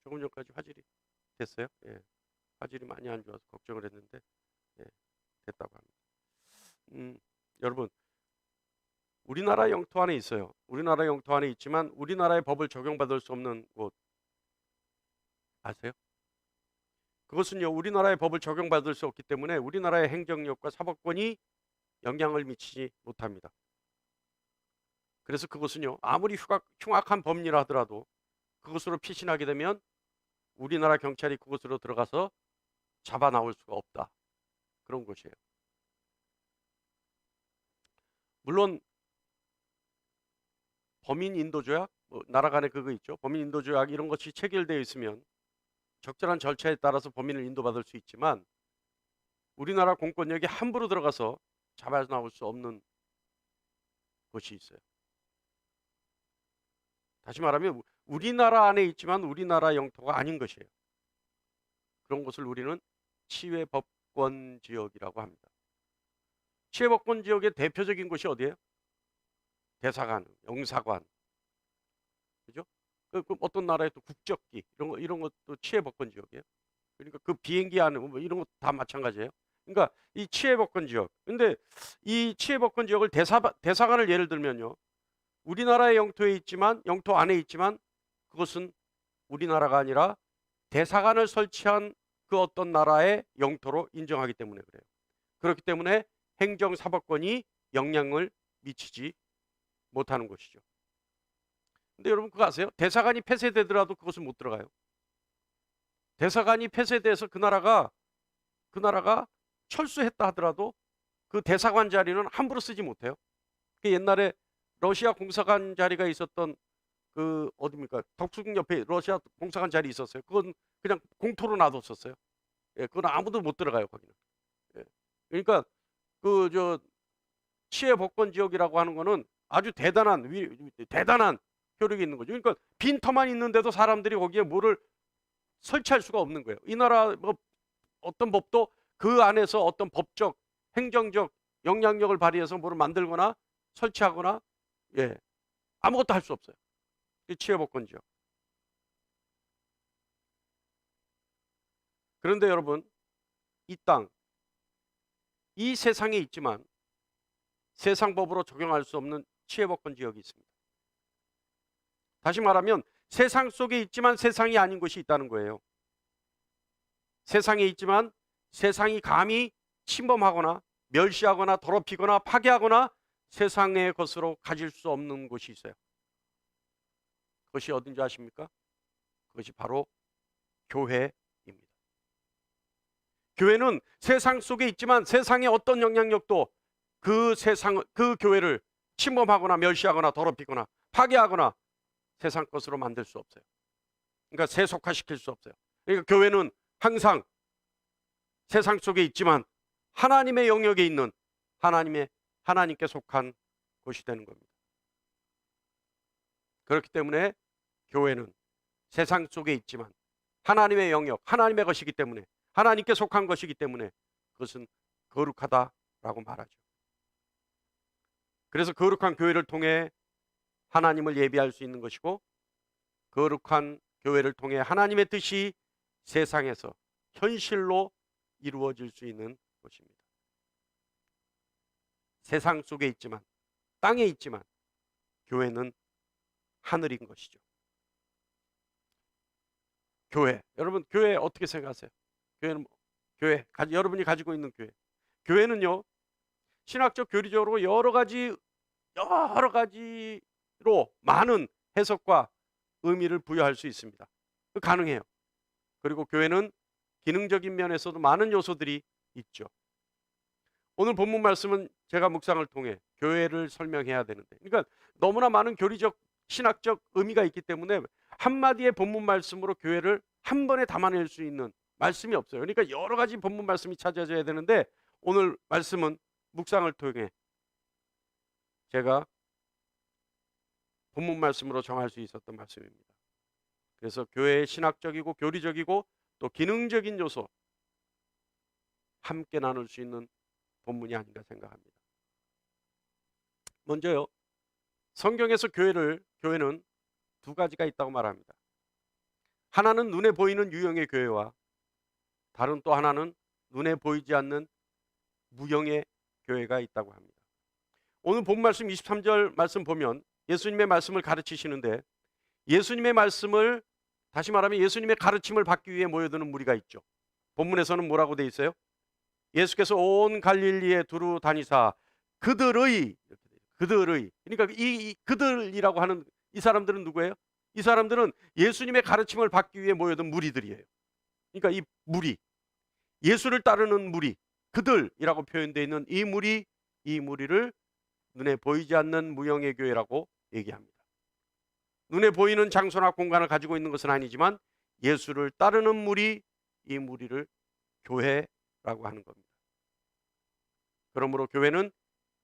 조금 전까지 화질이 됐어요. 예. 화질이 많이 안 좋아서 걱정을 했는데 예, 됐다고 합니다. 여러분, 우리나라 영토 안에 있어요. 우리나라 영토 안에 있지만 우리나라의 법을 적용받을 수 없는 곳 아세요? 그것은요, 우리나라의 법을 적용받을 수 없기 때문에 우리나라의 행정력과 사법권이 영향을 미치지 못합니다. 그래서 그것은요, 아무리 흉악한 법리라 하더라도 그것으로 피신하게 되면 우리나라 경찰이 그곳으로 들어가서 잡아 나올 수가 없다. 그런 것이에요. 물론 범인 인도 조약, 나라 간에 그거 있죠. 범인 인도 조약 이런 것이 체결되어 있으면 적절한 절차에 따라서 범인을 인도받을 수 있지만 우리나라 공권력이 함부로 들어가서 잡아 나올 수 없는 것이 있어요. 다시 말하면 우리나라 안에 있지만 우리나라 영토가 아닌 것이에요. 그런 것을 우리는 치외법권 지역이라고 합니다. 치외법권 지역의 대표적인 곳이 어디예요? 대사관, 영사관, 그죠? 그 어떤 나라의 또 국적기 이런 것도 치외법권 지역이에요. 그러니까 그 비행기 안에 뭐 이런 것 다 마찬가지예요. 그러니까 이 치외법권 지역. 근데 이 치외법권 지역을 대사관을 예를 들면요. 우리나라의 영토에 있지만 영토 안에 있지만 그것은 우리나라가 아니라 대사관을 설치한 그 어떤 나라의 영토로 인정하기 때문에 그래요. 그렇기 때문에 행정사법권이 영향을 미치지 못하는 것이죠. 근데 여러분 그거 아세요? 대사관이 폐쇄되더라도 그것은 못 들어가요. 대사관이 폐쇄돼서 그 나라가 철수했다 하더라도 그 대사관 자리는 함부로 쓰지 못해요. 그 옛날에 러시아 공사관 자리가 있었던 그 어디입니까? 덕수궁 옆에 러시아 공사관 자리 있었어요. 그건 그냥 공토로 놔뒀었어요. 예, 그건 아무도 못 들어가요, 거기는. 예. 그러니까 그 치외 복권 지역이라고 하는 거는 아주 대단한 효력이 있는 거죠. 그러니까 빈터만 있는데도 사람들이 거기에 뭐를 설치할 수가 없는 거예요. 이 나라 뭐 어떤 법도 그 안에서 어떤 법적, 행정적 영향력을 발휘해서 뭐를 만들거나 설치하거나 예, 아무것도 할 수 없어요. 이 치외복권 지역. 그런데 여러분, 이 땅, 이 세상에 있지만 세상 법으로 적용할 수 없는 치외복권 지역이 있습니다. 다시 말하면 세상 속에 있지만 세상이 아닌 곳이 있다는 거예요. 세상에 있지만 세상이 감히 침범하거나 멸시하거나 더럽히거나 파괴하거나 세상의 것으로 가질 수 없는 곳이 있어요. 그것이 어딘지 아십니까? 그것이 바로 교회입니다. 교회는 세상 속에 있지만 세상의 어떤 영향력도 그 교회를 침범하거나 멸시하거나 더럽히거나 파괴하거나 세상 것으로 만들 수 없어요. 그러니까 세속화시킬 수 없어요. 그러니까 교회는 항상 세상 속에 있지만 하나님의 영역에 있는 하나님께 속한 곳이 되는 겁니다. 그렇기 때문에 교회는 세상 속에 있지만 하나님의 영역, 하나님의 것이기 때문에 하나님께 속한 것이기 때문에 그것은 거룩하다라고 말하죠. 그래서 거룩한 교회를 통해 하나님을 예비할 수 있는 것이고 거룩한 교회를 통해 하나님의 뜻이 세상에서 현실로 이루어질 수 있는 것입니다. 세상 속에 있지만 땅에 있지만 교회는 하늘인 것이죠. 교회, 여러분 교회 어떻게 생각하세요? 교회는 여러분이 가지고 있는 교회는요 신학적 교리적으로 여러 가지로 많은 해석과 의미를 부여할 수 있습니다. 가능해요. 그리고 교회는 기능적인 면에서도 많은 요소들이 있죠. 오늘 본문 말씀은 제가 묵상을 통해 교회를 설명해야 되는데, 그러니까 너무나 많은 교리적 신학적 의미가 있기 때문에 한마디의 본문 말씀으로 교회를 한 번에 담아낼 수 있는 말씀이 없어요. 그러니까 여러 가지 본문 말씀이 찾아져야 되는데 오늘 말씀은 묵상을 통해 제가 본문 말씀으로 정할 수 있었던 말씀입니다. 그래서 교회의 신학적이고 교리적이고 또 기능적인 요소 함께 나눌 수 있는 본문이 아닌가 생각합니다. 먼저요, 성경에서 교회는 두 가지가 있다고 말합니다. 하나는 눈에 보이는 유형의 교회와 다른 또 하나는 눈에 보이지 않는 무형의 교회가 있다고 합니다. 오늘 본 말씀 23절 말씀 보면 예수님의 말씀을 가르치시는데, 예수님의 말씀을, 다시 말하면 예수님의 가르침을 받기 위해 모여드는 무리가 있죠. 본문에서는 뭐라고 돼 있어요? 예수께서 온 갈릴리에 두루 다니사 그들의, 그러니까 이 그들이라고 하는 이 사람들은 누구예요? 이 사람들은 예수님의 가르침을 받기 위해 모여든 무리들이에요. 그러니까 이 무리, 예수를 따르는 무리, 그들이라고 표현되어 있는 이 무리를 눈에 보이지 않는 무형의 교회라고 얘기합니다. 눈에 보이는 장소나 공간을 가지고 있는 것은 아니지만 예수를 따르는 무리, 이 무리를 교회라고 하는 겁니다. 그러므로 교회는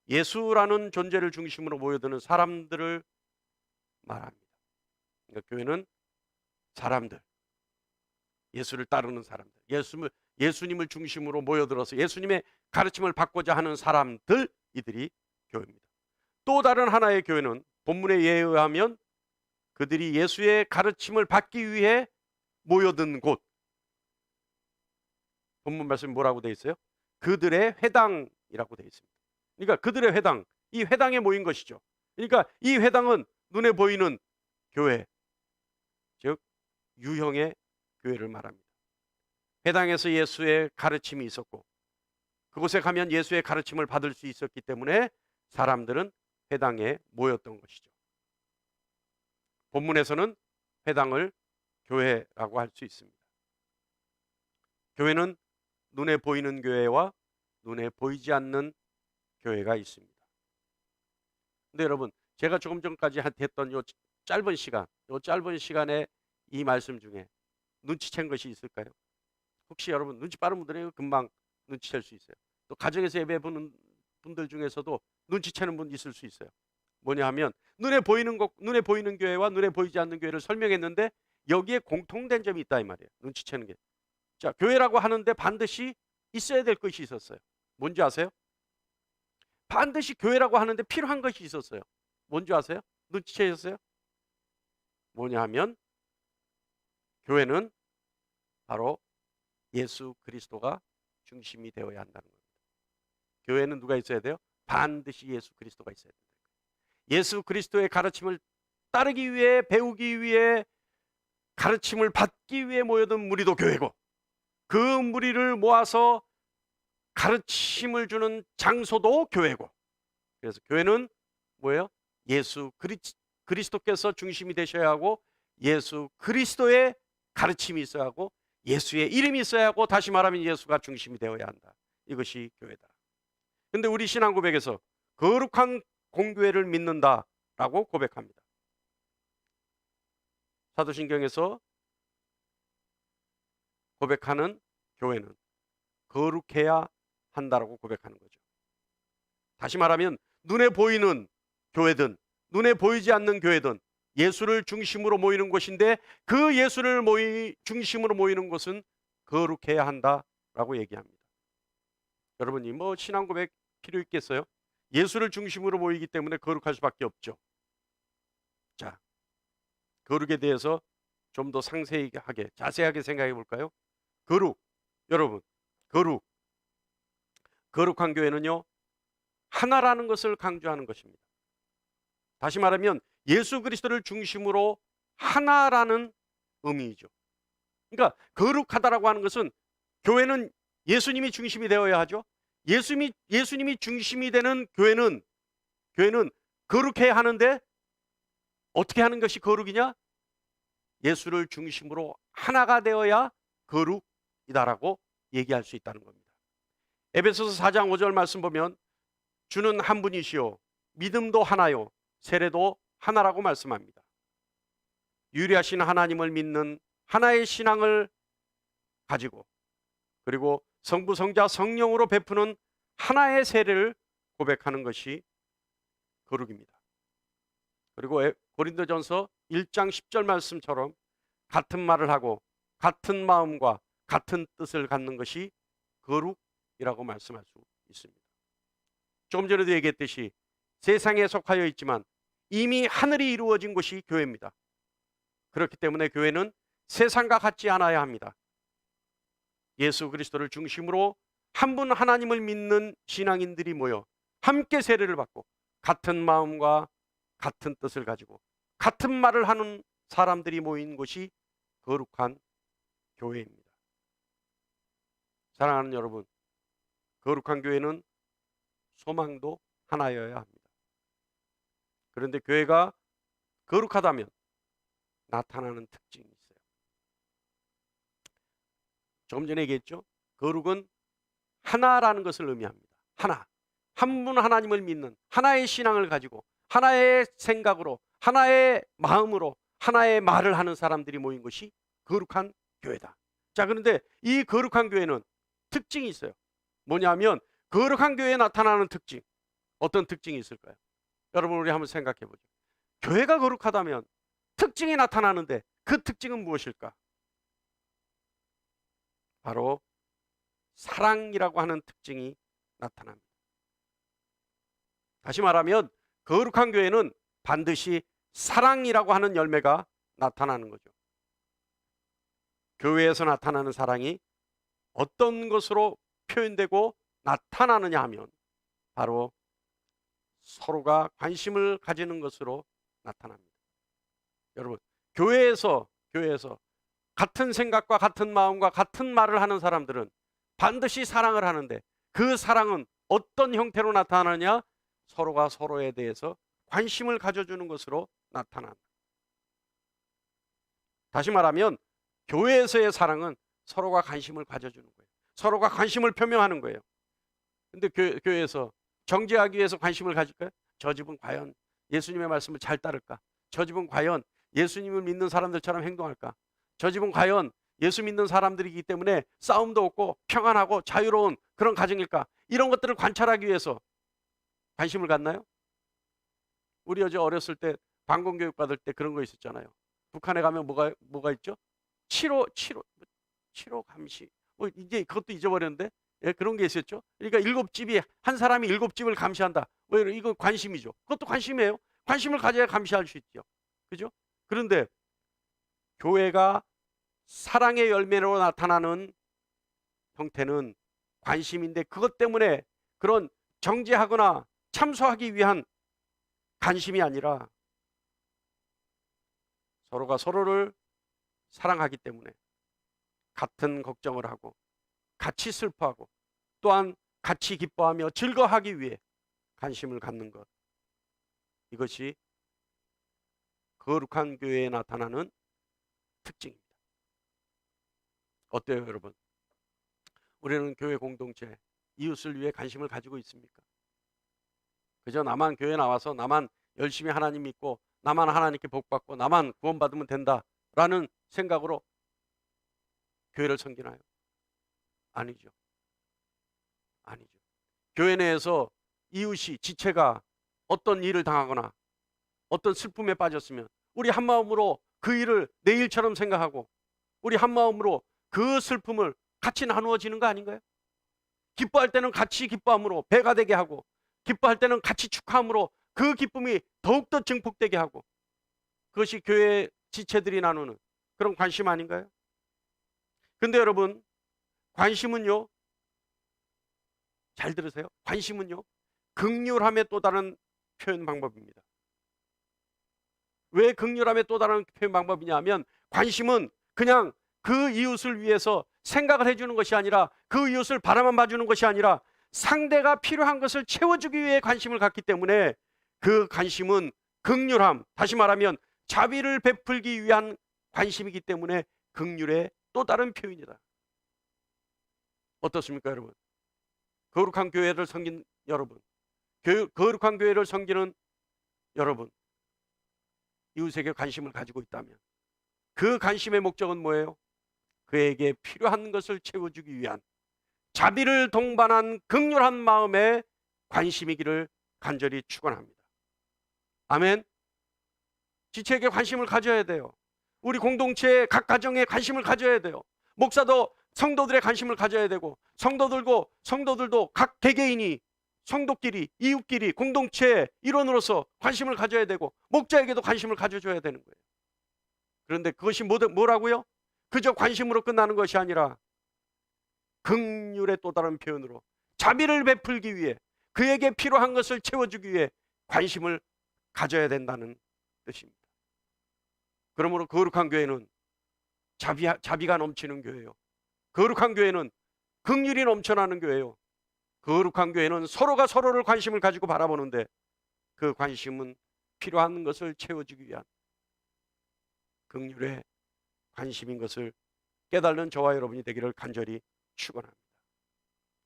예수라는 존재를 중심으로 모여드는 사람들을 말합니다. 그러니까 교회는 사람들, 예수를 따르는 사람들, 예수님을 중심으로 모여들어서 예수님의 가르침을 받고자 하는 사람들, 이들이 교회입니다. 또 다른 하나의 교회는 본문에 의하면 그들이 예수의 가르침을 받기 위해 모여든 곳, 본문 말씀이 뭐라고 되어 있어요? 그들의 회당이라고 되어 있습니다. 그러니까 그들의 회당, 이 회당에 모인 것이죠. 그러니까 이 회당은 눈에 보이는 교회, 즉 유형의 교회를 말합니다. 회당에서 예수의 가르침이 있었고 그곳에 가면 예수의 가르침을 받을 수 있었기 때문에 사람들은 회당에 모였던 것이죠. 본문에서는 회당을 교회라고 할 수 있습니다. 교회는 눈에 보이는 교회와 눈에 보이지 않는 교회가 있습니다. 근데 여러분, 제가 조금 전까지 했던 요 짧은 시간에 이 말씀 중에 눈치챈 것이 있을까요? 혹시 여러분 눈치 빠른 분들은 금방 눈치챌 수 있어요. 또 가정에서 예배 보는 분들 중에서도 눈치채는 분 있을 수 있어요. 뭐냐 하면 눈에 보이는 교회와 눈에 보이지 않는 교회를 설명했는데 여기에 공통된 점이 있다 이 말이에요. 눈치채는 게. 자, 교회라고 하는데 반드시 있어야 될 것이 있었어요. 뭔지 아세요? 반드시 교회라고 하는데 필요한 것이 있었어요. 뭔지 아세요? 눈치채셨어요? 뭐냐 하면 교회는 바로 예수 그리스도가 중심이 되어야 한다는 겁니다. 교회는 누가 있어야 돼요? 반드시 예수 그리스도가 있어야 된다. 예수 그리스도의 가르침을 따르기 위해, 배우기 위해, 가르침을 받기 위해 모여든 무리도 교회고, 그 무리를 모아서 가르침을 주는 장소도 교회고, 그래서 교회는 뭐예요? 예수 그리스도께서 중심이 되셔야 하고, 예수 그리스도의 가르침이 있어야 하고, 예수의 이름이 있어야 하고, 다시 말하면 예수가 중심이 되어야 한다. 이것이 교회다. 근데 우리 신앙 고백에서 거룩한 공교회를 믿는다라고 고백합니다. 사도신경에서 고백하는 교회는 거룩해야 한다라고 고백하는 거죠. 다시 말하면 눈에 보이는 교회든 눈에 보이지 않는 교회든 예수를 중심으로 모이는 곳인데, 그 예수를 중심으로 모이는 곳은 거룩해야 한다라고 얘기합니다. 여러분이 뭐 신앙 고백 필요 있겠어요? 예수를 중심으로 모이기 때문에 거룩할 수밖에 없죠. 자, 거룩에 대해서 좀 더 상세하게, 자세하게 생각해 볼까요? 여러분, 거룩한 교회는요, 하나라는 것을 강조하는 것입니다. 다시 말하면 예수 그리스도를 중심으로 하나라는 의미이죠. 그러니까 거룩하다라고 하는 것은, 교회는 예수님이 중심이 되어야 하죠. 예수님이 중심이 되는 교회는 거룩해야 하는데, 어떻게 하는 것이 거룩이냐? 예수를 중심으로 하나가 되어야 거룩이다라고 얘기할 수 있다는 겁니다. 에베소서 4장 5절 말씀 보면 주는 한 분이시요 믿음도 하나요 세례도 하나라고 말씀합니다. 유일하신 하나님을 믿는 하나의 신앙을 가지고, 그리고 성부 성자 성령으로 베푸는 하나의 세례를 고백하는 것이 거룩입니다. 그리고 고린도전서 1장 10절 말씀처럼 같은 말을 하고 같은 마음과 같은 뜻을 갖는 것이 거룩이라고 말씀할 수 있습니다. 조금 전에도 얘기했듯이 세상에 속하여 있지만 이미 하늘이 이루어진 곳이 교회입니다. 그렇기 때문에 교회는 세상과 같지 않아야 합니다. 예수 그리스도를 중심으로 한 분 하나님을 믿는 신앙인들이 모여 함께 세례를 받고 같은 마음과 같은 뜻을 가지고 같은 말을 하는 사람들이 모인 곳이 거룩한 교회입니다. 사랑하는 여러분, 거룩한 교회는 소망도 하나여야 합니다. 그런데 교회가 거룩하다면 나타나는 특징이 있어요. 조금 전에 얘기했죠? 거룩은 하나라는 것을 의미합니다. 하나. 한 분 하나님을 믿는 하나의 신앙을 가지고 하나의 생각으로 하나의 마음으로 하나의 말을 하는 사람들이 모인 것이 거룩한 교회다. 자, 그런데 이 거룩한 교회는 특징이 있어요. 뭐냐면 거룩한 교회에 나타나는 특징. 어떤 특징이 있을까요? 여러분, 우리 한번 생각해 보죠. 교회가 거룩하다면 특징이 나타나는데 그 특징은 무엇일까? 바로 사랑이라고 하는 특징이 나타납니다. 다시 말하면 거룩한 교회는 반드시 사랑이라고 하는 열매가 나타나는 거죠. 교회에서 나타나는 사랑이 어떤 것으로 표현되고 나타나느냐 하면 바로 서로가 관심을 가지는 것으로 나타납니다. 여러분, 교회에서 같은 생각과 같은 마음과 같은 말을 하는 사람들은 반드시 사랑을 하는데 그 사랑은 어떤 형태로 나타나느냐? 서로가 서로에 대해서 관심을 가져주는 것으로 나타난다. 다시 말하면 교회에서의 사랑은 서로가 관심을 가져주는 거예요. 서로가 관심을 표명하는 거예요. 근데 교회에서 정죄하기 위해서 관심을 가질까요? 저 집은 과연 예수님의 말씀을 잘 따를까? 저 집은 과연 예수님을 믿는 사람들처럼 행동할까? 저 집은 과연 예수 믿는 사람들이기 때문에 싸움도 없고 평안하고 자유로운 그런 가정일까? 이런 것들을 관찰하기 위해서 관심을 갖나요? 우리 어제 어렸을 때 방공교육 받을 때 그런 거 있었잖아요. 북한에 가면 뭐가 있죠? 7호 감시. 이제 그것도 잊어버렸는데, 예, 그런 게 있었죠. 그러니까 7집이 한 사람이 7집을 감시한다. 이거 관심이죠. 그것도 관심이에요. 관심을 가져야 감시할 수 있죠. 그죠? 그런데 교회가 사랑의 열매로 나타나는 형태는 관심인데 그것 때문에 그런 정죄하거나 참소하기 위한 관심이 아니라 서로가 서로를 사랑하기 때문에 같은 걱정을 하고 같이 슬퍼하고 또한 같이 기뻐하며 즐거워하기 위해 관심을 갖는 것. 이것이 거룩한 교회에 나타나는 특징입니다. 어때요, 여러분? 우리는 교회 공동체, 이웃을 위해 관심을 가지고 있습니까? 그저 나만 교회 나와서 나만 열심히 하나님 믿고 나만 하나님께 복받고 나만 구원받으면 된다라는 생각으로 교회를 섬기나요? 아니죠. 아니죠. 교회 내에서 이웃이, 지체가 어떤 일을 당하거나 어떤 슬픔에 빠졌으면 우리 한마음으로 그 일을 내 일처럼 생각하고 우리 한마음으로 그 슬픔을 같이 나누어지는 거 아닌가요? 기뻐할 때는 같이 기뻐함으로 배가 되게 하고 기뻐할 때는 같이 축하함으로 그 기쁨이 더욱더 증폭되게 하고 그것이 교회 지체들이 나누는 그런 관심 아닌가요? 근데 여러분, 관심은요, 잘 들으세요. 관심은요, 긍휼함의 또 다른 표현 방법입니다. 왜 긍휼함의 또 다른 표현 방법이냐 하면 관심은 그냥 그 이웃을 위해서 생각을 해주는 것이 아니라 그 이웃을 바라만 봐주는 것이 아니라 상대가 필요한 것을 채워주기 위해 관심을 갖기 때문에 그 관심은 긍휼함, 다시 말하면 자비를 베풀기 위한 관심이기 때문에 긍휼의 또 다른 표현이다. 어떻습니까, 여러분? 거룩한 교회를 섬긴 여러분, 거룩한 교회를 섬기는 여러분, 이웃에게 관심을 가지고 있다면 그 관심의 목적은 뭐예요? 그에게 필요한 것을 채워주기 위한 자비를 동반한 긍휼한 마음의 관심이기를 간절히 축원합니다. 아멘. 지체에게 관심을 가져야 돼요. 우리 공동체의 각 가정에 관심을 가져야 돼요. 목사도 성도들의 관심을 가져야 되고 성도들도 각 개개인이 성도끼리 이웃끼리 공동체의 일원으로서 관심을 가져야 되고 목자에게도 관심을 가져줘야 되는 거예요. 그런데 그것이 뭐라고요? 그저 관심으로 끝나는 것이 아니라 긍휼의 또 다른 표현으로 자비를 베풀기 위해, 그에게 필요한 것을 채워주기 위해 관심을 가져야 된다는 뜻입니다. 그러므로 거룩한 교회는 자비가 넘치는 교회요. 거룩한 교회는 긍휼이 넘쳐나는 교회요. 거룩한 교회는 서로가 서로를 관심을 가지고 바라보는데, 그 관심은 필요한 것을 채워주기 위한 긍휼의 관심인 것을 깨달는 저와 여러분이 되기를 간절히 축원합니다.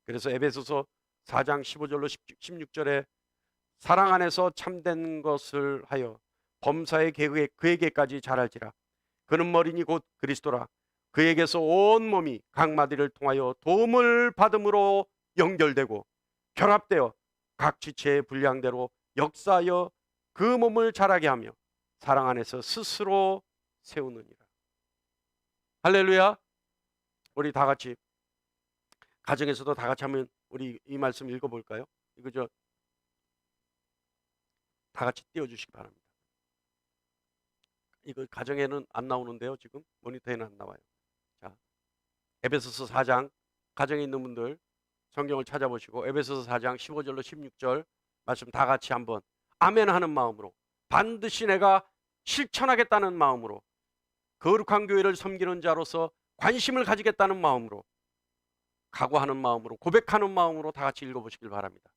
그래서 에베소서 4장 15절로 16절에 사랑 안에서 참된 것을 하여 범사의 그에게까지 자랄지라. 그는 머리니 곧 그리스도라. 그에게서 온 몸이 각 마디를 통하여 도움을 받음으로 연결되고 결합되어 각 지체의 분량대로 역사하여 그 몸을 자라게 하며 사랑 안에서 스스로 세우느니라. 할렐루야. 우리 다 같이 가정에서도 다 같이 한번 우리 이 말씀 읽어볼까요? 이거 다 같이 띄워주시기 바랍니다. 이거 가정에는 안 나오는데요. 지금 모니터에는 안 나와요. 자, 에베소서 4장, 가정에 있는 분들 성경을 찾아보시고 에베소서 4장 15절로 16절 말씀 다 같이 한번 아멘 하는 마음으로, 반드시 내가 실천하겠다는 마음으로, 거룩한 교회를 섬기는 자로서 관심을 가지겠다는 마음으로, 각오하는 마음으로, 고백하는 마음으로 다 같이 읽어보시길 바랍니다.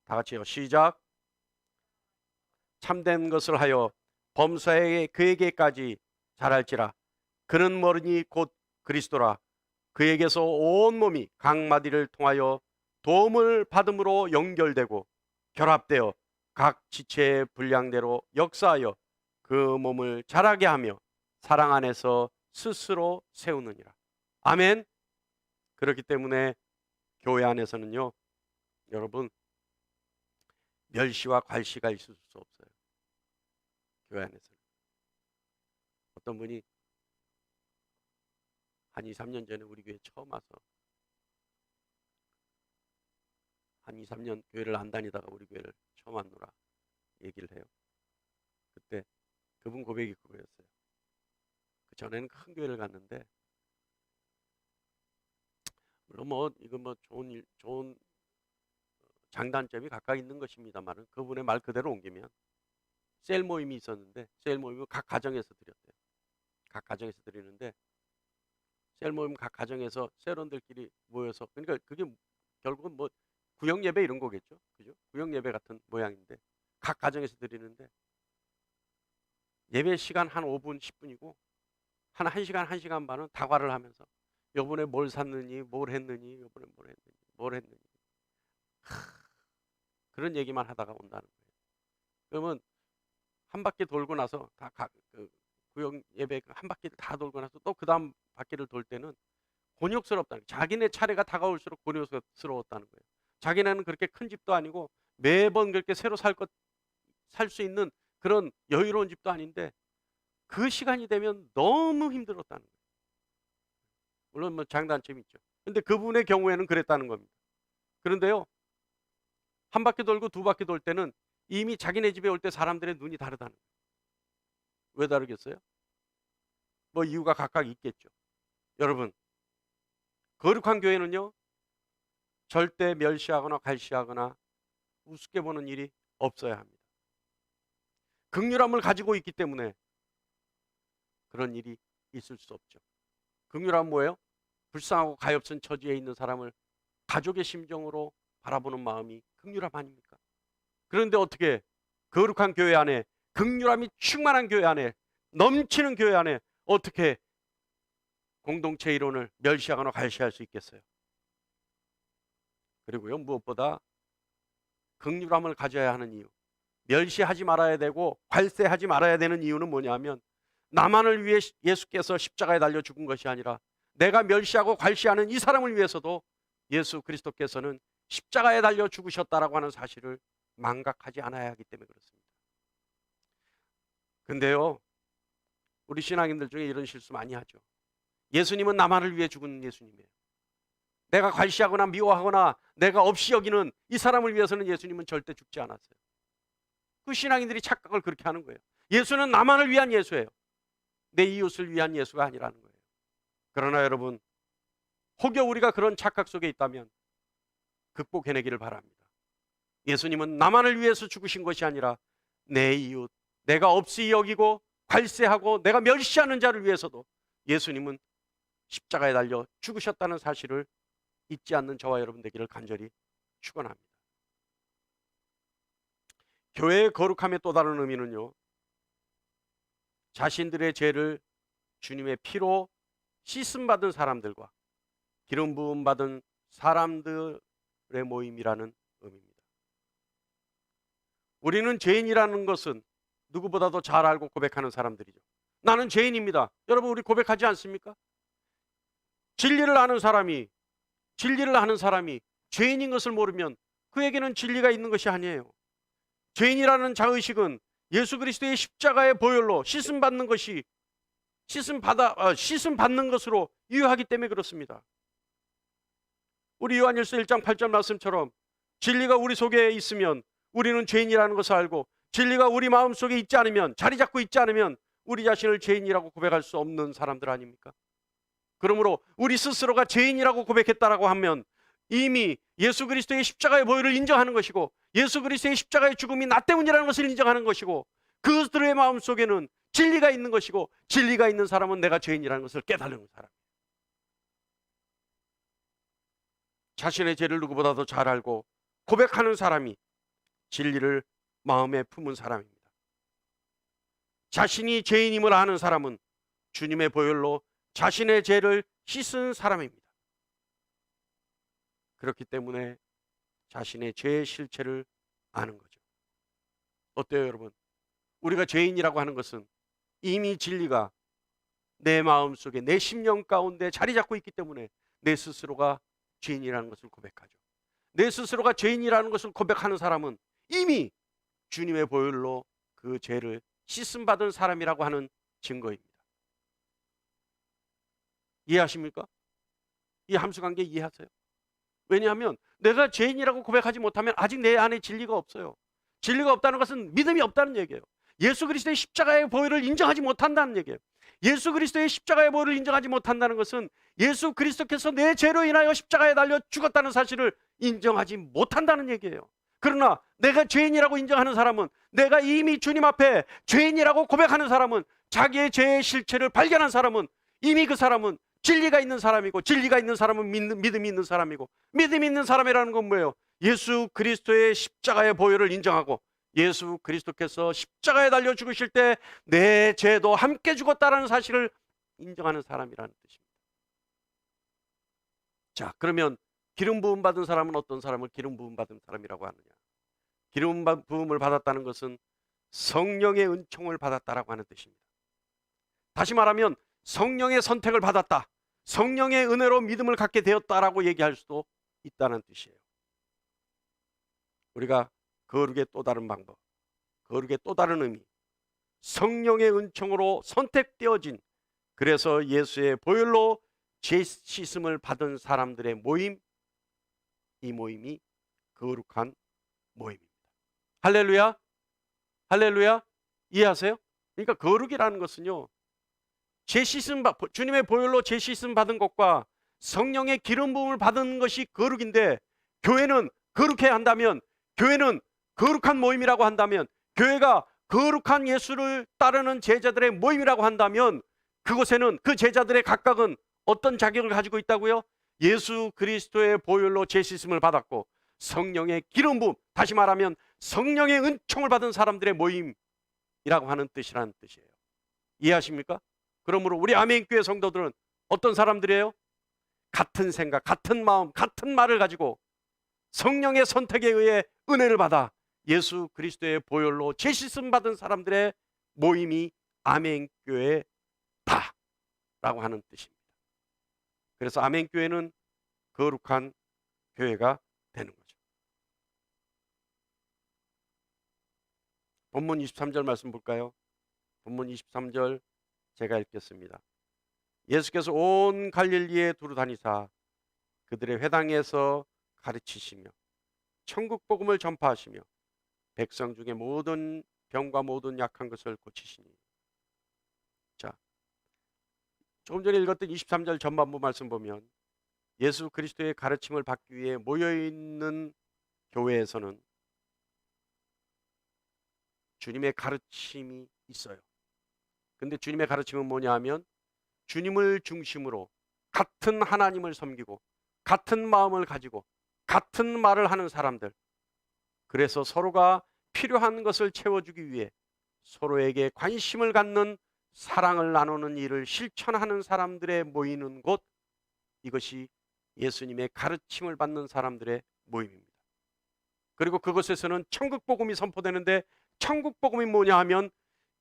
다 같이요. 시작. 참된 것을 하여 범사에 그에게까지 자랄지라. 그는 머리니 곧 그리스도라. 그에게서 온 몸이 각 마디를 통하여 도움을 받음으로 연결되고 결합되어 각 지체의 분량대로 역사하여 그 몸을 자라게 하며 사랑 안에서 스스로 세우느니라. 아멘. 그렇기 때문에 교회 안에서는요, 여러분, 멸시와 괄시가 있을 수 없어요. 교회 안에서는. 어떤 분이 한 2, 3년 전에 우리 교회 처음 와서 한 2, 3년 교회를 안 다니다가 우리 교회를 처음 왔노라 얘기를 해요. 그때 그분 고백이 그거였어요. 그 전에는 큰 교회를 갔는데, 물론 이거 좋은 장단점이 각각 있는 것입니다만은, 그분의 말 그대로 옮기면 셀 모임이 있었는데, 셀 모임을 각 가정에서 드렸대요. 각 가정에서 드리는데, 셀 모임 각 가정에서 셀원들끼리 모여서, 그러니까 그게 결국은 구역 예배 이런 거겠죠, 그죠? 구역 예배 같은 모양인데 각 가정에서 드리는데, 예배 시간 한 5분 10분이고 한 1시간 1시간 반은 다과를 하면서 요번에 뭘 샀느니, 뭘 했느니, 요번에 뭘 했느니 그런 얘기만 하다가 온다는 거예요. 그러면 한 바퀴 돌고 나서 그 구역 예배 한 바퀴를 다 돌고 나서 또 그 다음 바퀴를 돌 때는 곤욕스럽다는 거예요. 자기네 차례가 다가올수록 곤욕스러웠다는 거예요. 자기네는 그렇게 큰 집도 아니고 매번 그렇게 새로 살 수 있는 그런 여유로운 집도 아닌데, 그 시간이 되면 너무 힘들었다는 거예요. 물론 장단점이 있죠. 근데 그분의 경우에는 그랬다는 겁니다. 그런데요, 한 바퀴 돌고 두 바퀴 돌 때는 이미 자기네 집에 올 때 사람들의 눈이 다르다는 거예요. 왜 다르겠어요? 이유가 각각 있겠죠. 여러분, 거룩한 교회는요, 절대 멸시하거나 갈시하거나 우습게 보는 일이 없어야 합니다. 긍휼함을 가지고 있기 때문에 그런 일이 있을 수 없죠. 긍휼함은 뭐예요? 불쌍하고 가엾은 처지에 있는 사람을 가족의 심정으로 바라보는 마음이 긍휼함 아닙니까? 그런데 어떻게 거룩한 교회 안에, 긍휼함이 충만한 교회 안에, 넘치는 교회 안에 어떻게 공동체 이론을 멸시하거나 갈시할 수 있겠어요? 그리고요, 무엇보다 긍휼함을 가져야 하는 이유, 멸시하지 말아야 되고 괄세하지 말아야 되는 이유는 뭐냐면, 나만을 위해 예수께서 십자가에 달려 죽은 것이 아니라 내가 멸시하고 괄시하는 이 사람을 위해서도 예수 그리스도께서는 십자가에 달려 죽으셨다라고 하는 사실을 망각하지 않아야 하기 때문에 그렇습니다. 근데요, 우리 신앙인들 중에 이런 실수 많이 하죠. 예수님은 나만을 위해 죽은 예수님이에요. 내가 괄시하거나 미워하거나 내가 없이 여기는 이 사람을 위해서는 예수님은 절대 죽지 않았어요. 그 신앙인들이 착각을 그렇게 하는 거예요. 예수는 나만을 위한 예수예요. 내 이웃을 위한 예수가 아니라는 거예요. 그러나 여러분, 혹여 우리가 그런 착각 속에 있다면 극복해내기를 바랍니다. 예수님은 나만을 위해서 죽으신 것이 아니라 내 이웃, 내가 없이 여기고 관세하고 내가 멸시하는 자를 위해서도 예수님은 십자가에 달려 죽으셨다는 사실을 잊지 않는 저와 여러분 되기를 간절히 축원합니다. 교회의 거룩함의 또 다른 의미는요, 자신들의 죄를 주님의 피로 씻음받은 사람들과 기름 부음 받은 사람들의 모임이라는 의미입니다. 우리는 죄인이라는 것은 누구보다도 잘 알고 고백하는 사람들이죠. 나는 죄인입니다. 여러분, 우리 고백하지 않습니까? 진리를 아는 사람이 죄인인 것을 모르면 그에게는 진리가 있는 것이 아니에요. 죄인이라는 자의식은 예수 그리스도의 십자가의 보혈로 씻음 받는 것으로 유효하기 때문에 그렇습니다. 우리 요한일서 1장 8절 말씀처럼 진리가 우리 속에 있으면 우리는 죄인이라는 것을 알고, 진리가 우리 마음속에 있지 않으면, 자리 잡고 있지 않으면 우리 자신을 죄인이라고 고백할 수 없는 사람들 아닙니까? 그러므로 우리 스스로가 죄인이라고 고백했다라고 하면 이미 예수 그리스도의 십자가의 보혈을 인정하는 것이고, 예수 그리스도의 십자가의 죽음이 나 때문이라는 것을 인정하는 것이고, 그들의 마음속에는 진리가 있는 것이고, 진리가 있는 사람은 내가 죄인이라는 것을 깨달는 사람, 자신의 죄를 누구보다도 잘 알고 고백하는 사람이 진리를 마음에 품은 사람입니다. 자신이 죄인임을 아는 사람은 주님의 보혈로 자신의 죄를 씻은 사람입니다. 그렇기 때문에 자신의 죄의 실체를 아는 거죠. 어때요, 여러분? 우리가 죄인이라고 하는 것은 이미 진리가 내 마음속에, 내 심령 가운데 자리 잡고 있기 때문에 내 스스로가 죄인이라는 것을 고백하죠. 내 스스로가 죄인이라는 것을 고백하는 사람은 이미 주님의 보혈로 그 죄를 씻음받은 사람이라고 하는 증거입니다. 이해하십니까? 이 함수관계 이해하세요? 왜냐하면 내가 죄인이라고 고백하지 못하면 아직 내 안에 진리가 없어요. 진리가 없다는 것은 믿음이 없다는 얘기예요. 예수 그리스도의 십자가의 보혈을 인정하지 못한다는 얘기예요. 예수 그리스도의 십자가의 보혈을 인정하지 못한다는 것은 예수 그리스도께서 내 죄로 인하여 십자가에 달려 죽었다는 사실을 인정하지 못한다는 얘기예요. 그러나 내가 죄인이라고 인정하는 사람은, 내가 이미 주님 앞에 죄인이라고 고백하는 사람은, 자기의 죄의 실체를 발견한 사람은 이미 그 사람은 진리가 있는 사람이고, 진리가 있는 사람은 믿음이 있는 사람이고, 믿음이 있는 사람이라는 건 뭐예요? 예수 그리스도의 십자가의 보혈을 인정하고 예수 그리스도께서 십자가에 달려 죽으실 때 내 죄도 함께 죽었다는 사실을 인정하는 사람이라는 뜻입니다. 자, 그러면 기름 부음 받은 사람은 어떤 사람을 기름 부음 받은 사람이라고 하느냐? 기름 부음을 받았다는 것은 성령의 은총을 받았다라고 하는 뜻입니다. 다시 말하면 성령의 선택을 받았다, 성령의 은혜로 믿음을 갖게 되었다라고 얘기할 수도 있다는 뜻이에요. 우리가 거룩의 또 다른 방법, 거룩의 또 다른 의미, 성령의 은총으로 선택되어진, 그래서 예수의 보혈로 죄 씻음을 받은 사람들의 모임, 이 모임이 거룩한 모임입니다. 할렐루야, 할렐루야. 이해하세요? 그러니까 거룩이라는 것은요, 죄 씻음, 주님의 보혈로 죄 씻음 받은 것과 성령의 기름 부음을 받은 것이 거룩인데, 교회는 거룩해야 한다면, 교회는 거룩한 모임이라고 한다면, 교회가 거룩한 예수를 따르는 제자들의 모임이라고 한다면, 그곳에는 그 제자들의 각각은 어떤 자격을 가지고 있다고요? 예수 그리스도의 보혈로 죄 씻음을 받았고 성령의 기름 부음, 다시 말하면 성령의 은총을 받은 사람들의 모임이라고 하는 뜻이라는 뜻이에요. 이해하십니까? 그러므로 우리 아멘교회 성도들은 어떤 사람들이에요? 같은 생각, 같은 마음, 같은 말을 가지고 성령의 선택에 의해 은혜를 받아 예수 그리스도의 보혈로 죄 씻음 받은 사람들의 모임이 아멘교회다 라고 하는 뜻입니다. 그래서 아멘교회는 거룩한 교회가 되는 거죠. 본문 23절 말씀 볼까요? 본문 23절 제가 읽겠습니다. 예수께서 온 갈릴리에 두루 다니사 그들의 회당에서 가르치시며 천국 복음을 전파하시며 백성 중에 모든 병과 모든 약한 것을 고치시니. 자, 조금 전에 읽었던 23절 전반부 말씀 보면 예수 그리스도의 가르침을 받기 위해 모여있는 교회에서는 주님의 가르침이 있어요. 근데 주님의 가르침은 뭐냐 하면 주님을 중심으로 같은 하나님을 섬기고 같은 마음을 가지고 같은 말을 하는 사람들, 그래서 서로가 필요한 것을 채워주기 위해 서로에게 관심을 갖는 사랑을 나누는 일을 실천하는 사람들의 모이는 곳, 이것이 예수님의 가르침을 받는 사람들의 모임입니다. 그리고 그곳에서는 천국 복음이 선포되는데, 천국 복음이 뭐냐 하면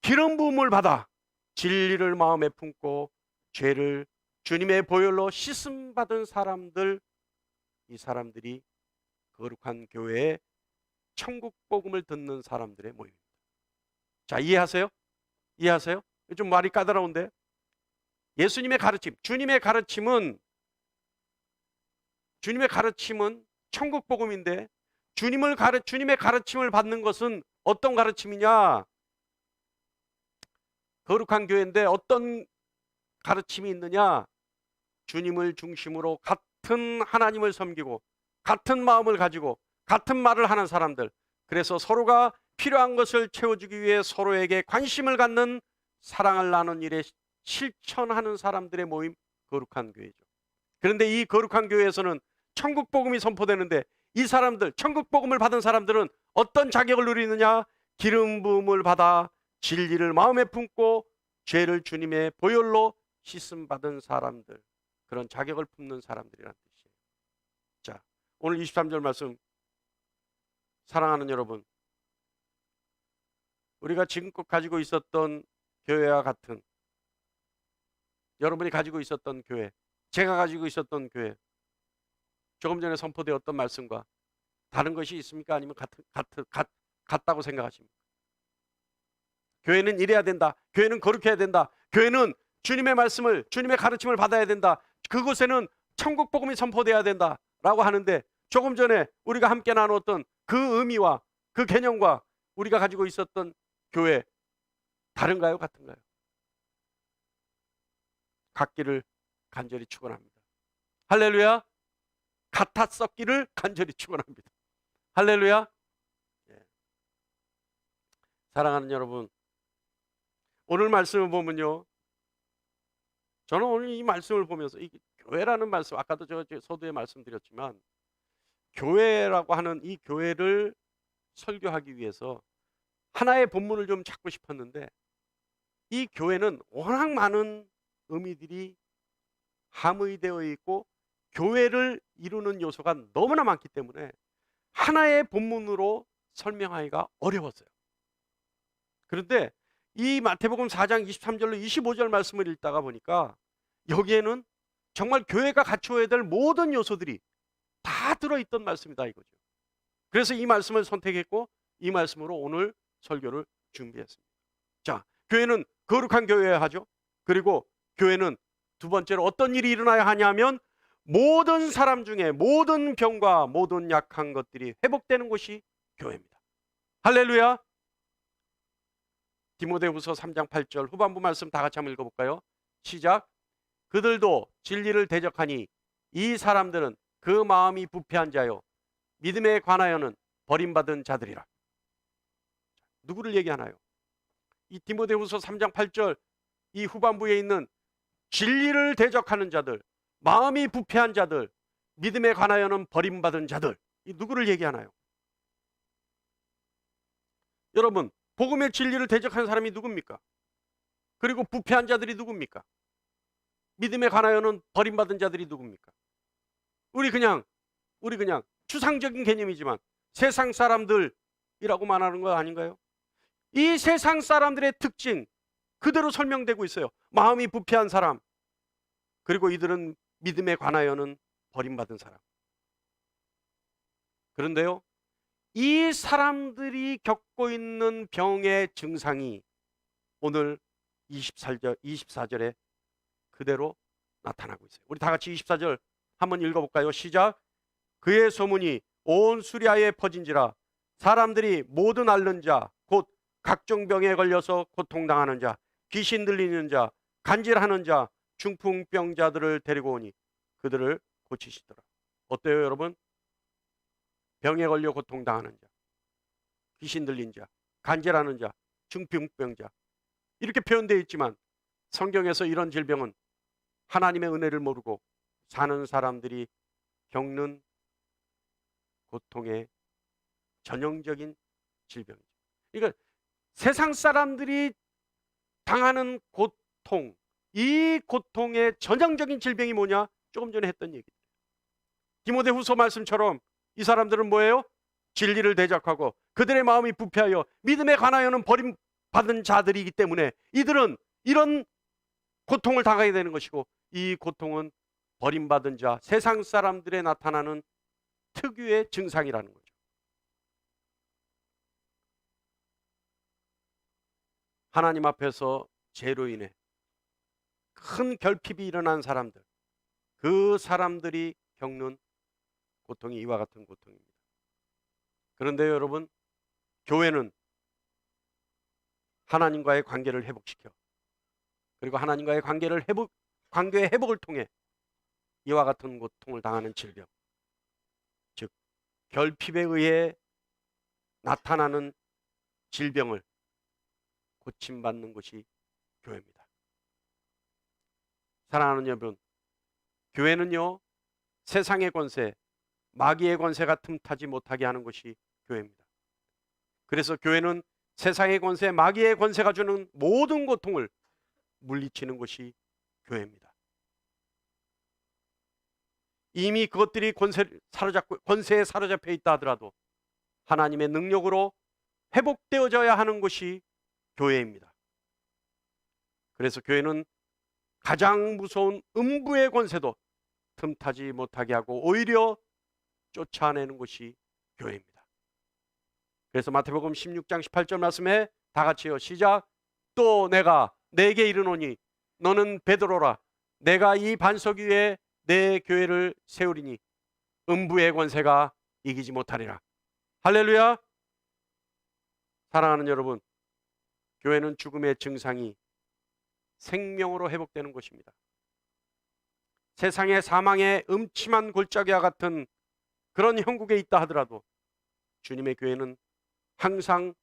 기름 부음을 받아 진리를 마음에 품고 죄를 주님의 보혈로 씻음 받은 사람들, 이 사람들이 거룩한 교회에 천국 복음을 듣는 사람들의 모임입니다. 자, 이해하세요? 이해하세요? 좀 말이 까다로운데, 예수님의 가르침, 주님의 가르침은 천국 복음인데, 주님의 가르침을 받는 것은 어떤 가르침이냐? 거룩한 교회인데 어떤 가르침이 있느냐? 주님을 중심으로 같은 하나님을 섬기고 같은 마음을 가지고 같은 말을 하는 사람들, 그래서 서로가 필요한 것을 채워주기 위해 서로에게 관심을 갖는 사랑을 나누는 일에 실천하는 사람들의 모임, 거룩한 교회죠. 그런데 이 거룩한 교회에서는 천국 복음이 선포되는데, 이 사람들, 천국 복음을 받은 사람들은 어떤 자격을 누리느냐? 기름 부음을 받아 진리를 마음에 품고 죄를 주님의 보혈로 씻음 받은 사람들, 그런 자격을 품는 사람들이라는 뜻이에요. 자, 오늘 23절 말씀, 사랑하는 여러분, 우리가 지금껏 가지고 있었던 교회와 같은, 여러분이 가지고 있었던 교회, 제가 가지고 있었던 교회, 조금 전에 선포되었던 말씀과 다른 것이 있습니까? 아니면 같다고 생각하십니까? 교회는 이래야 된다, 교회는 거룩해야 된다, 교회는 주님의 말씀을, 주님의 가르침을 받아야 된다, 그곳에는 천국 복음이 선포돼야 된다 라고 하는데, 조금 전에 우리가 함께 나눴던 그 의미와 그 개념과 우리가 가지고 있었던 교회, 다른가요? 같은가요? 같기를 간절히 축원합니다. 할렐루야. 같았었기를 간절히 축원합니다. 할렐루야. 예. 사랑하는 여러분, 오늘 말씀을 보면요, 저는 오늘 이 말씀을 보면서 이 교회라는 말씀, 아까도 제가 서두에 말씀드렸지만, 교회라고 하는 이 교회를 설교하기 위해서 하나의 본문을 좀 찾고 싶었는데, 이 교회는 워낙 많은 의미들이 함의되어 있고 교회를 이루는 요소가 너무나 많기 때문에 하나의 본문으로 설명하기가 어려웠어요. 그런데 이 마태복음 4장 23절로 25절 말씀을 읽다가 보니까 여기에는 정말 교회가 갖추어야 될 모든 요소들이 다 들어있던 말씀이다 이거죠. 그래서 이 말씀을 선택했고 이 말씀으로 오늘 설교를 준비했습니다. 자, 교회는 거룩한 교회여야 하죠. 그리고 교회는 두 번째로 어떤 일이 일어나야 하냐면, 모든 사람 중에 모든 병과 모든 약한 것들이 회복되는 곳이 교회입니다. 할렐루야. 디모데후서 3장 8절 후반부 말씀 다 같이 한번 읽어볼까요? 시작. 그들도 진리를 대적하니 이 사람들은 그 마음이 부패한 자요 믿음에 관하여는 버림받은 자들이라. 누구를 얘기하나요? 이 디모데후서 3장 8절 이 후반부에 있는 진리를 대적하는 자들, 마음이 부패한 자들, 믿음에 관하여는 버림받은 자들, 이 누구를 얘기하나요? 여러분, 복음의 진리를 대적하는 사람이 누굽니까? 그리고 부패한 자들이 누굽니까? 믿음에 관하여는 버림받은 자들이 누굽니까? 우리 그냥 추상적인 개념이지만 세상 사람들이라고 말하는 거 아닌가요? 이 세상 사람들의 특징 그대로 설명되고 있어요. 마음이 부패한 사람, 그리고 이들은 믿음에 관하여는 버림받은 사람. 그런데요, 이 사람들이 겪고 있는 병의 증상이 오늘 24절에 그대로 나타나고 있어요. 우리 다 같이 24절 한번 읽어볼까요? 시작. 그의 소문이 온 수리아에 퍼진지라 사람들이 모든 앓는 자, 곧 각종 병에 걸려서 고통당하는 자, 귀신 들리는 자, 간질하는 자, 중풍병자들을 데리고 오니 그들을 고치시더라. 어때요, 여러분? 병에 걸려 고통당하는 자, 귀신 들린 자, 간질하는 자, 중풍병자, 이렇게 표현되어 있지만 성경에서 이런 질병은 하나님의 은혜를 모르고 사는 사람들이 겪는 고통의 전형적인 질병이죠. 그러니까 세상 사람들이 당하는 고통, 이 고통의 전형적인 질병이 뭐냐? 조금 전에 했던 얘기. 디모데후서 말씀처럼 이 사람들은 뭐예요? 진리를 대적하고 그들의 마음이 부패하여 믿음에 관하여는 버림받은 자들이기 때문에 이들은 이런 고통을 당하게 되는 것이고, 이 고통은 버림받은 자, 세상 사람들에 나타나는 특유의 증상이라는 거죠. 하나님 앞에서 죄로 인해 큰 결핍이 일어난 사람들, 그 사람들이 겪는 고통이 이와 같은 고통입니다. 그런데 여러분, 교회는 하나님과의 관계를 회복시켜, 그리고 하나님과의 관계의 회복을 통해 이와 같은 고통을 당하는 질병, 즉 결핍에 의해 나타나는 질병을 고침받는 것이 교회입니다. 사랑하는 여러분, 교회는요, 세상의 권세, 마귀의 권세가 틈타지 못하게 하는 것이 교회입니다. 그래서 교회는 세상의 권세, 마귀의 권세가 주는 모든 고통을 물리치는 것이 교회입니다. 이미 그것들이 권세에 사로잡혀 있다 하더라도 하나님의 능력으로 회복되어져야 하는 것이 교회입니다. 그래서 교회는 가장 무서운 음부의 권세도 틈타지 못하게 하고 오히려 쫓아내는 것이 교회입니다. 그래서 마태복음 16장 18절 말씀에 다 같이요, 시작. 또 내가 내게 이르노니 너는 베드로라. 내가 이 반석 위에 내 교회를 세우리니 음부의 권세가 이기지 못하리라. 할렐루야. 사랑하는 여러분, 교회는 죽음의 증상이 생명으로 회복되는 것입니다. 세상의 사망의 음침한 골짜기와 같은 그런 형국에 있다 하더라도 주님의 교회는 항상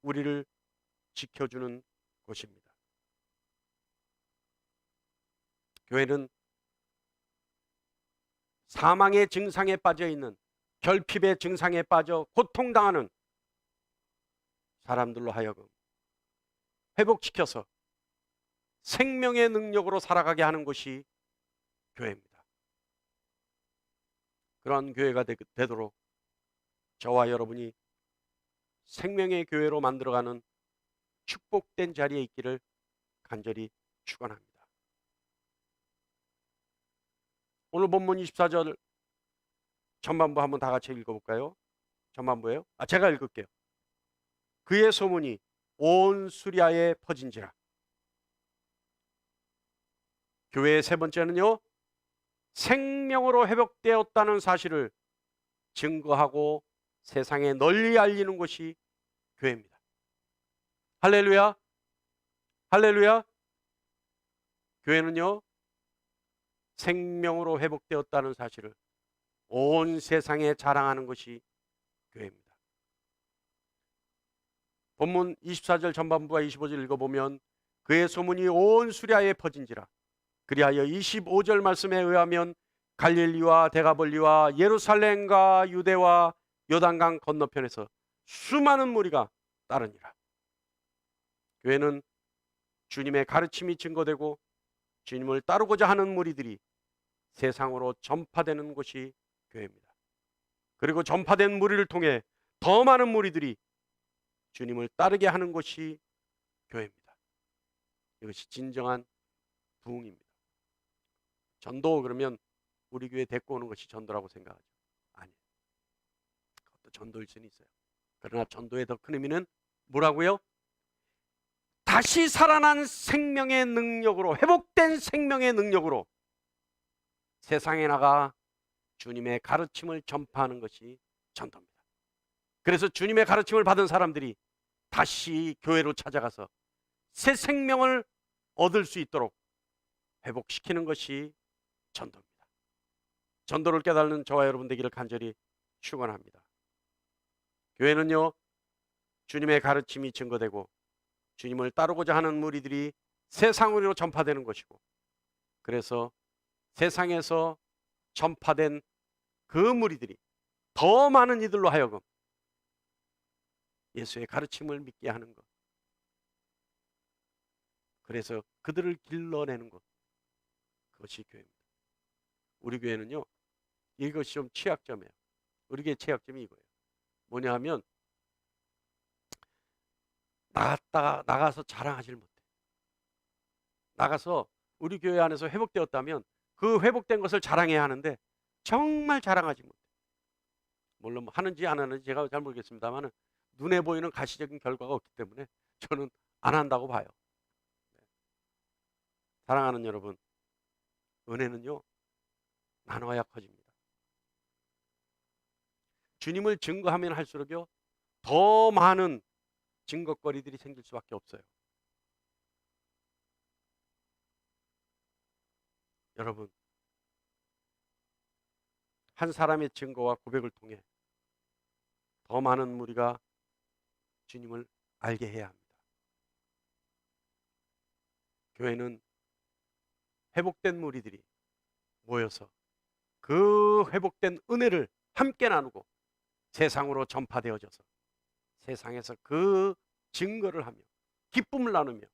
우리를 지켜주는 곳입니다. 교회는 사망의 증상에 빠져 있는, 결핍의 증상에 빠져 고통당하는 사람들로 하여금 회복시켜서 생명의 능력으로 살아가게 하는 것이 교회입니다. 그러한 교회가 되도록 저와 여러분이 생명의 교회로 만들어가는 축복된 자리에 있기를 간절히 축원합니다. 오늘 본문 24절 전반부 한번 다 같이 읽어볼까요? 전반부예요? 제가 읽을게요. 그의 소문이 온 수리아에 퍼진지라. 교회의 세 번째는요, 생명으로 회복되었다는 사실을 증거하고 세상에 널리 알리는 것이 교회입니다. 할렐루야. 할렐루야. 교회는요, 생명으로 회복되었다는 사실을 온 세상에 자랑하는 것이 교회입니다. 본문 24절 전반부와 25절 읽어보면 그의 소문이 온 수리아에 퍼진지라. 그리하여 25절 말씀에 의하면 갈릴리와 데가볼리와 예루살렘과 유대와 요단강 건너편에서 수많은 무리가 따르니라. 교회는 주님의 가르침이 증거되고 주님을 따르고자 하는 무리들이 세상으로 전파되는 곳이 교회입니다. 그리고 전파된 무리를 통해 더 많은 무리들이 주님을 따르게 하는 것이 교회입니다. 이것이 진정한 부흥입니다. 전도 그러면 우리 교회 데리고 오는 것이 전도라고 생각하죠. 아니에요. 그것도 전도일 수는 있어요. 그러나 전도의 더 큰 의미는 뭐라고요? 다시 살아난 생명의 능력으로, 회복된 생명의 능력으로 세상에 나가 주님의 가르침을 전파하는 것이 전도입니다. 그래서 주님의 가르침을 받은 사람들이 다시 교회로 찾아가서 새 생명을 얻을 수 있도록 회복시키는 것이 전도입니다. 전도를 깨닫는 저와 여러분 되기를 간절히 축원합니다. 교회는요, 주님의 가르침이 증거되고 주님을 따르고자 하는 무리들이 세상으로 전파되는 것이고, 그래서 세상에서 전파된 그 무리들이 더 많은 이들로 하여금 예수의 가르침을 믿게 하는 것, 그래서 그들을 길러내는 것, 그것이 교회입니다. 우리 교회는요, 이것이 좀 취약점이에요. 우리 교회 취약점이 이거예요. 뭐냐 하면 나가서 자랑하지를 못해. 나가서 우리 교회 안에서 회복되었다면 그 회복된 것을 자랑해야 하는데 정말 자랑하지 못해. 물론 하는지 안 하는지 제가 잘 모르겠습니다만 눈에 보이는 가시적인 결과가 없기 때문에 저는 안 한다고 봐요. 사랑하는 여러분, 은혜는요, 나눠야 커집니다. 주님을 증거하면 할수록요, 더 많은 증거거리들이 생길 수밖에 없어요. 여러분, 한 사람의 증거와 고백을 통해 더 많은 무리가 주님을 알게 해야 합니다. 교회는 회복된 무리들이 모여서 그 회복된 은혜를 함께 나누고 세상으로 전파되어져서 세상에서 그 증거를 하며 기쁨을 나누며,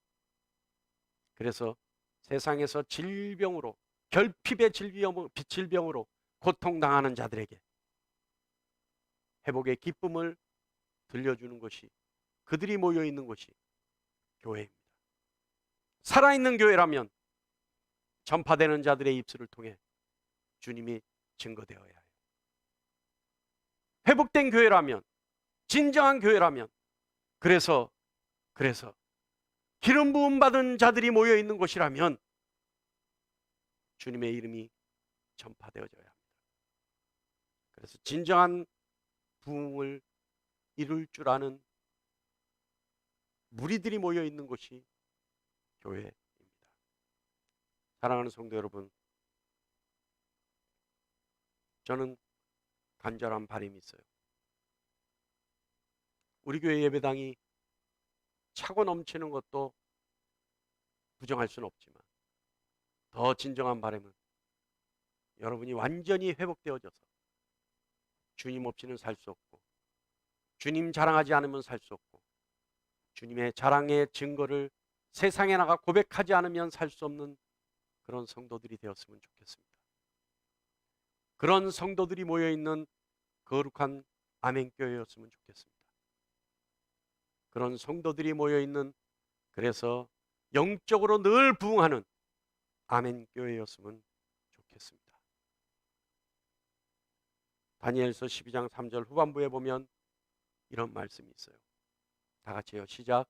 그래서 세상에서 질병으로, 결핍의 질병으로 고통당하는 자들에게 회복의 기쁨을 들려주는 것이, 그들이 모여있는 것이 교회입니다. 살아있는 교회라면 전파되는 자들의 입술을 통해 주님이 증거되어야 해요. 회복된 교회라면, 진정한 교회라면, 그래서 기름 부음 받은 자들이 모여 있는 곳이라면 주님의 이름이 전파되어져야 합니다. 그래서 진정한 부흥을 이룰 줄 아는 무리들이 모여 있는 곳이 교회입니다. 사랑하는 성도 여러분, 저는 간절한 바람이 있어요. 우리 교회 예배당이 차고 넘치는 것도 부정할 수는 없지만 더 진정한 바람은 여러분이 완전히 회복되어져서 주님 없이는 살 수 없고, 주님 자랑하지 않으면 살 수 없고, 주님의 자랑의 증거를 세상에 나가 고백하지 않으면 살 수 없는 그런 성도들이 되었으면 좋겠습니다. 그런 성도들이 모여있는 거룩한 아멘교회였으면 좋겠습니다. 그런 성도들이 모여있는, 그래서 영적으로 늘 부흥하는 아멘교회였으면 좋겠습니다. 다니엘서 12장 3절 후반부에 보면 이런 말씀이 있어요. 다 같이요, 시작.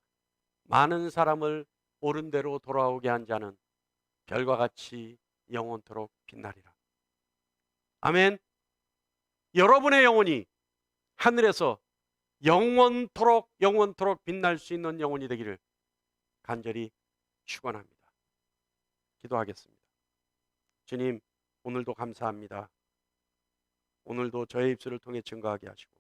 많은 사람을 옳은 대로 돌아오게 한 자는 별과 같이 영원토록 빛나리라. 아멘. 여러분의 영혼이 하늘에서 영원토록 빛날 수 있는 영혼이 되기를 간절히 축원합니다. 기도하겠습니다. 주님, 오늘도 감사합니다. 오늘도 저의 입술을 통해 증거하게 하시고